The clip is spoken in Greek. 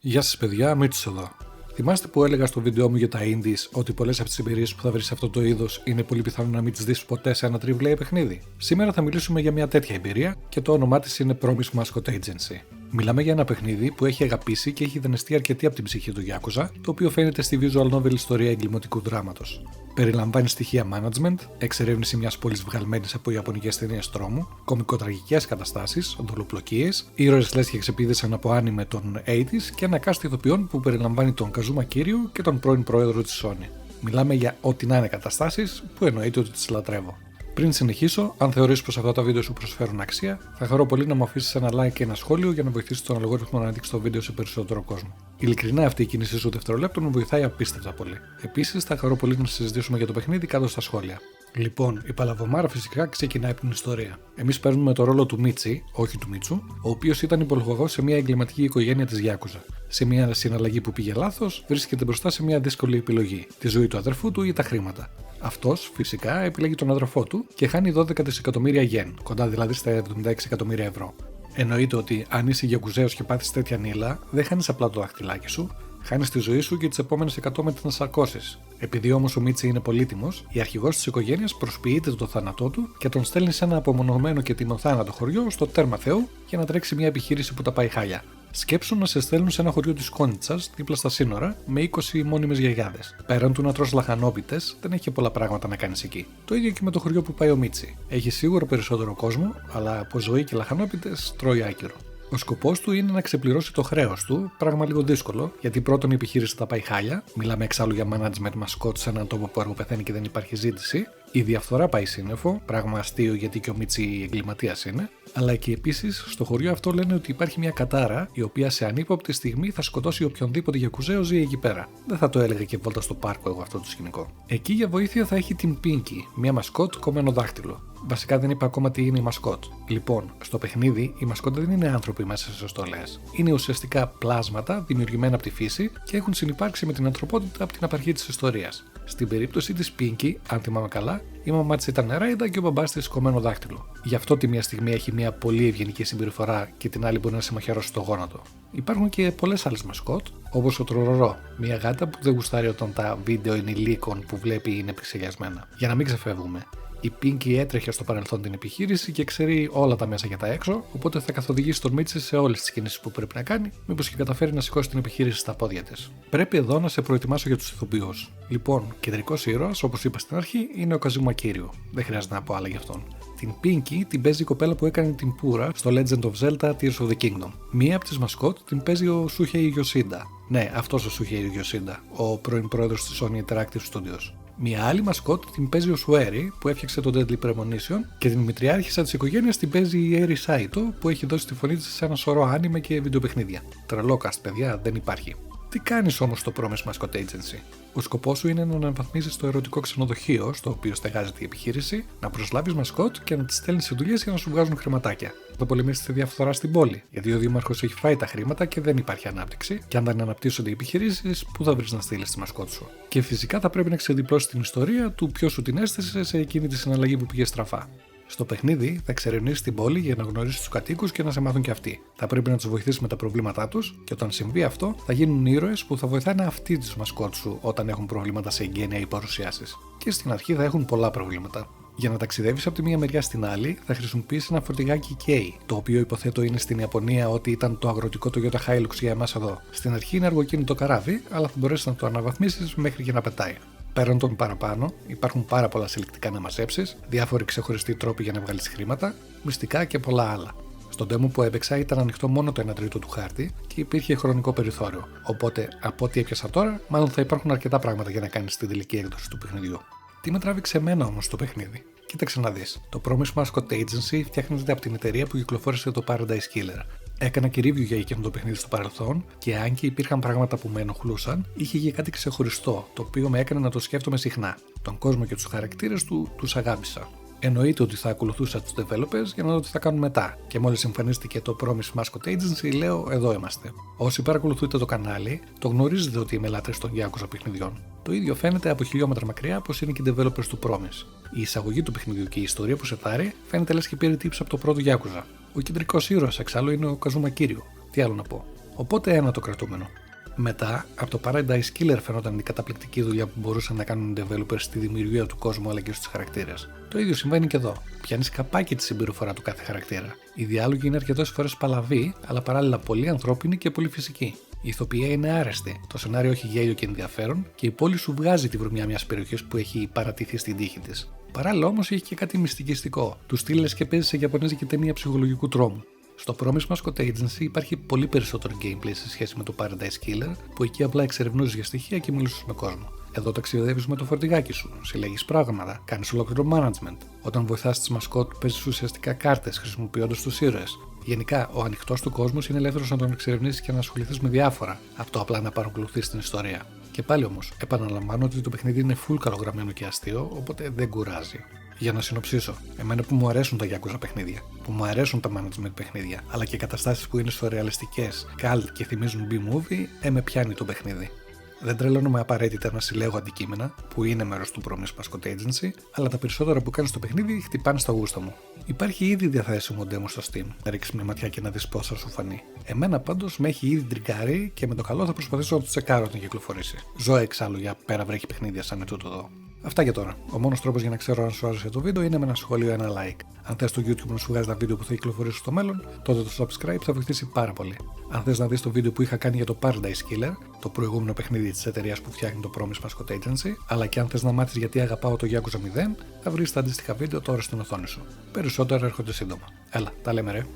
Γεια σας παιδιά, Μίτσος εδώ. Θυμάστε που έλεγα στο βίντεο μου για τα indies ότι πολλές από τις εμπειρίες που θα βρεις σε αυτό το είδος είναι πολύ πιθανό να μην τις δεις ποτέ σε ένα AAA παιχνίδι? Σήμερα θα μιλήσουμε για μια τέτοια εμπειρία και το όνομά της είναι Promise Mascot Agency. Μιλάμε για ένα παιχνίδι που έχει αγαπήσει και έχει δανειστεί αρκετή από την ψυχή του Yakuza, το οποίο φαίνεται στη visual novel ιστορία εγκληματικού δράματος. Περιλαμβάνει στοιχεία management, εξερεύνηση μιας πόλης βγαλμένης από ιαπωνικές ταινίες τρόμου, κωμικοτραγικές καταστάσεις, δολοπλοκίες, ήρωες λες και ξεπήδησαν από άνιμε των 80s και ένα cast ηθοποιών που περιλαμβάνει τον Καζούμα Κύριου και τον πρώην πρόεδρο της Sony. Μιλάμε για ό,τι να είναι καταστάσεις που εννοείται ότι τις λατρεύω. Πριν συνεχίσω, αν θεωρείς πως αυτά τα βίντεο σου προσφέρουν αξία, θα χαρώ πολύ να μου αφήσεις ένα like και ένα σχόλιο για να βοηθήσεις τον αλγόριθμο να αναδείξει το βίντεο σε περισσότερο κόσμο. Ειλικρινά, αυτή η κίνησή σου δευτερολέπτων μου βοηθάει απίστευτα πολύ. Επίσης, θα χαρώ πολύ να συζητήσουμε για το παιχνίδι κάτω στα σχόλια. Λοιπόν, η Παλαβομάρα φυσικά ξεκινάει από την ιστορία. Εμείς παίρνουμε το ρόλο του Μίτσι, όχι του Μίτσου, ο οποίος ήταν υπολογαγός σε μια εγκληματική οικογένεια της Yakuza. Σε μια συναλλαγή που πήγε λάθος, βρίσκεται μπροστά σε μια δύσκολη επιλογή: τη ζωή του αδερφού του ή τα χρήματα. Αυτός φυσικά επιλέγει τον αδερφό του και χάνει 12 δισεκατομμύρια γεν, κοντά δηλαδή στα 76 εκατομμύρια ευρώ. Εννοείται ότι αν είσαι γιακουζέος και πάθεις τέτοια νύλα, δεν χάνεις απλά το δαχτυλάκι σου, χάνεις τη ζωή σου και τις επόμενες 100 με τις νασαρκώσεις. Επειδή όμως ο Μίτσι είναι πολύτιμος, η αρχηγός της οικογένειας προσποιείται το θάνατό του και τον στέλνει σε ένα απομονωμένο και τιμοθάνατο χωριό στο τέρμα Θεού για να τρέξει μια επιχείρηση που τα πάει χάλια. Σκέψου να σε στέλνουν σε ένα χωριό της Κόνιτσας, δίπλα στα σύνορα, με 20 μόνιμες γιαγιάδες. Πέραν του να τρως λαχανόπιτες, δεν έχει πολλά πράγματα να κάνεις εκεί. Το ίδιο και με το χωριό που πάει ο Μίτσι. Έχει σίγουρα περισσότερο κόσμο, αλλά από ζωή και λαχανόπιτες τρώει άκυρο. Ο σκοπός του είναι να ξεπληρώσει το χρέος του, πράγμα λίγο δύσκολο, γιατί πρώτον η επιχείρηση θα πάει χάλια, μιλάμε εξάλλου για management μασκότ σε έναν τόπο που αργοπεθαίνει και δεν υπάρχει ζήτηση. Η διαφθορά πάει σύννεφο, πράγμα αστείο γιατί και ο Μίτσι εγκληματίας είναι, αλλά και επίσης στο χωριό αυτό λένε ότι υπάρχει μια κατάρα η οποία σε ανύποπτη στιγμή θα σκοτώσει οποιονδήποτε γιακουζέο ζει εκεί πέρα. Δεν θα το έλεγα και βόλτα στο πάρκο εγώ αυτό το σκηνικό. Εκεί για βοήθεια θα έχει την Pinky, μια μασκότ κομμένο δάχτυλο. Βασικά δεν είπα ακόμα τι είναι η μασκότ. Λοιπόν, στο παιχνίδι οι μασκότ δεν είναι άνθρωποι μέσα σε στολές. Είναι ουσιαστικά πλάσματα δημιουργημένα από τη φύση και έχουν συνυπάρξει με την ανθρωπότητα από την απαρχή της ιστορίας. Στην περίπτωση της Pinky, αν θυμάμαι καλά, η μαμά της ήταν νεράιδα και ο μπαμπάς της κομμένο δάχτυλο. Γι' αυτό τη μία στιγμή έχει μια πολύ ευγενική συμπεριφορά και την άλλη μπορεί να σε μαχαιρώσει το γόνατο. Υπάρχουν και πολλές άλλες μασκότ, όπως ο Τρορορό, μια γάτα που δεν γουστάρει όταν τα βίντεο ενηλίκων που βλέπει είναι πιξελιασμένα. Για να μην ξεφεύγουμε. Η Pinky έτρεχε στο παρελθόν την επιχείρηση και ξέρει όλα τα μέσα για τα έξω, οπότε θα καθοδηγήσει τον Μίτσι σε όλες τις κινήσεις που πρέπει να κάνει, μήπως και καταφέρει να σηκώσει την επιχείρηση στα πόδια της. Πρέπει εδώ να σε προετοιμάσω για τους ηθοποιούς. Λοιπόν, κεντρικός ήρωας, όπως είπα στην αρχή, είναι ο Καζούμα Κύριου. Δεν χρειάζεται να πω άλλα γι' αυτόν. Την Pinky την παίζει η κοπέλα που έκανε την Πούρα στο Legend of Zelda Tears of the Kingdom. Μία από τις μασκότ την παίζει ο Σούχεϊ Γιοσίντα. Ναι, αυτός ο Σούχεϊ Γιοσίντα, ο πρώην πρόεδρος της Sony Interactive Studios. Μια άλλη μασκότ την παίζει ο Σουέρι που έφτιαξε το Deadly Premonition και την μητριάρχισσα της οικογένειας την παίζει η Eri Saito που έχει δώσει τη φωνή της σε ένα σωρό άνιμε και βιντεοπαιχνίδια. Τρελό cast, παιδιά, δεν υπάρχει. Τι κάνεις όμως στο Promise Mascot Agency? Ο σκοπός σου είναι να αναβαθμίσεις το ερωτικό ξενοδοχείο στο οποίο στεγάζεται η επιχείρηση, να προσλάβεις μασκότ και να τις στέλνεις σε δουλειές για να σου βγάζουν χρηματάκια. Θα πολεμήσεις τη διαφθορά στην πόλη, γιατί ο δήμαρχος έχει φάει τα χρήματα και δεν υπάρχει ανάπτυξη, και αν δεν αναπτύσσονται οι επιχειρήσεις, πού θα βρεις να στείλεις τη μασκότ σου? Και φυσικά θα πρέπει να ξεδιπλώσεις την ιστορία του ποιος σου την έστησε σε εκείνη τη συναλλαγή που πήγε στραφά. Στο παιχνίδι θα εξερευνήσεις την πόλη για να γνωρίσεις τους κατοίκους και να σε μάθουν και αυτοί. Θα πρέπει να τους βοηθήσεις με τα προβλήματά τους και όταν συμβεί αυτό θα γίνουν ήρωες που θα βοηθάνε αυτοί τους μασκότ σου όταν έχουν προβλήματα σε εγγένεια ή παρουσιάσεις. Και στην αρχή θα έχουν πολλά προβλήματα. Για να ταξιδεύεις από τη μία μεριά στην άλλη, θα χρησιμοποιήσεις ένα φορτηγάκι Kei, το οποίο υποθέτω είναι στην Ιαπωνία ό,τι ήταν το αγροτικό Toyota Hilux για εμάς εδώ. Στην αρχή είναι αργοκίνητο καράβι, αλλά θα μπορέσεις να το αναβαθμίσεις μέχρι και να πετάει. Πέραν των παραπάνω, υπάρχουν πάρα πολλά συλλεκτικά να μαζέψεις, διάφοροι ξεχωριστοί τρόποι για να βγάλεις χρήματα, μυστικά και πολλά άλλα. Στο demo που έπαιξα ήταν ανοιχτό μόνο το 1/3 του χάρτη και υπήρχε χρονικό περιθώριο. Οπότε, από ό,τι έπιασα τώρα, μάλλον θα υπάρχουν αρκετά πράγματα για να κάνεις στην τελική έκδοση του παιχνιδιού. Τι με τράβηξε εμένα όμως στο παιχνίδι? Κοίταξε να δεις. Το Promise Mascot Agency φτιάχνεται από την εταιρεία που κυκλοφόρησε το Paradise Killer. Έκανα και review για εκείνο το παιχνίδι στο παρελθόν και αν και υπήρχαν πράγματα που με ενοχλούσαν, είχε και κάτι ξεχωριστό, το οποίο με έκανε να το σκέφτομαι συχνά. Τον κόσμο και τους χαρακτήρες του τους αγάπησα. Εννοείται ότι θα ακολουθούσα τους developers για να δω τι θα κάνουν μετά, και μόλις εμφανίστηκε το Promise Mascot Agency, λέω εδώ είμαστε. Όσοι παρακολουθείτε το κανάλι, το γνωρίζετε ότι είμαι λάτρης των Yakuza παιχνιδιών. Το ίδιο φαίνεται από χιλιόμετρα μακριά πως είναι και οι developers του Promise. Η εισαγωγή του παιχνιδιού και η ιστορία που σετάρει φαίνεται λες και πήρε tips από το πρώτο Yakuza. Ο κεντρικός ήρωας εξάλλου είναι ο Καζούμα Κύριου. Τι άλλο να πω. Οπότε ένα το κρατούμενο. Μετά, από το Paradise Killer φαινόταν η καταπληκτική δουλειά που μπορούσαν να κάνουν οι developers στη δημιουργία του κόσμου αλλά και στους χαρακτήρες. Το ίδιο συμβαίνει και εδώ. Πιάνεις καπάκι τη συμπεριφορά του κάθε χαρακτήρα. Οι διάλογοι είναι αρκετές φορές παλαβοί, αλλά παράλληλα πολύ ανθρώπινοι και πολύ φυσικοί. Η ηθοποιία είναι άρεστη, το σενάριο έχει γέλιο και ενδιαφέρον και η πόλη σου βγάζει τη βρωμιά μιας περιοχής που έχει παρατηθεί στην τύχη της. Παράλληλα όμως έχει και κάτι μυστικιστικό. Του στείλες και παίζει σε γιαπωνέζικη ταινία ψυχολογικού τρόμου. Στο Promise Mascot Agency υπάρχει πολύ περισσότερο gameplay σε σχέση με το Paradise Killer, που εκεί απλά εξερευνούσες για στοιχεία και μιλούσες με κόσμο. Εδώ ταξιδεύεις με το φορτηγάκι σου, συλλέγεις πράγματα, κάνεις ολόκληρο management. Όταν βοηθάς τις μασκότ, παίζεις ουσιαστικά κάρτες χρησιμοποιώντας τους ήρωες. Γενικά, ο ανοιχτός του κόσμος είναι ελεύθερος να τον εξερευνήσεις και να ασχοληθείς με διάφορα, από το απλά να παρακολουθείς την ιστορία. Και πάλι όμως, επαναλαμβάνω ότι το παιχνίδι είναι full καλογραμμένο και αστείο, οπότε δεν κουράζει. Για να συνοψίσω, εμένα που μου αρέσουν τα Yakuza παιχνίδια, που μου αρέσουν τα management παιχνίδια, αλλά και καταστάσεις που είναι σουρεαλιστικές, cult και θυμίζουν B-movie, με πιάνει το παιχνίδι. Δεν τρελαίνομαι απαραίτητα να συλλέγω αντικείμενα, που είναι μέρος του Promise Mascot Agency, αλλά τα περισσότερα που κάνει στο παιχνίδι χτυπάνε στο γούστο μου. Υπάρχει ήδη διαθέσιμο demo στο Steam, να ρίξεις μια ματιά και να δεις πώς θα σου φανεί. Εμένα πάντως με έχει ήδη τριγκάρει και με το καλό θα προσπαθήσω να το τσεκάρω όταν κυκλοφορήσει. Ζω εξάλλου για πέρα βρέχει παιχνίδια σαν τούτο εδώ. Αυτά για τώρα. Ο μόνος τρόπος για να ξέρω αν σου άρεσε το βίντεο είναι με ένα σχόλιο ή ένα like. Αν θες το YouTube να σου βγάζει τα βίντεο που θα κυκλοφορήσουν στο μέλλον, τότε το subscribe θα βοηθήσει πάρα πολύ. Αν θες να δεις το βίντεο που είχα κάνει για το Paradise Killer, το προηγούμενο παιχνίδι της εταιρείας που φτιάχνει το Promise Mascot Agency, αλλά και αν θες να μάθεις γιατί αγαπάω το Yakuza 0, θα βρεις τα αντίστοιχα βίντεο τώρα στην οθόνη σου. Περισσότερα έρχονται σύντομα. Έλα, τα λέμε ρε.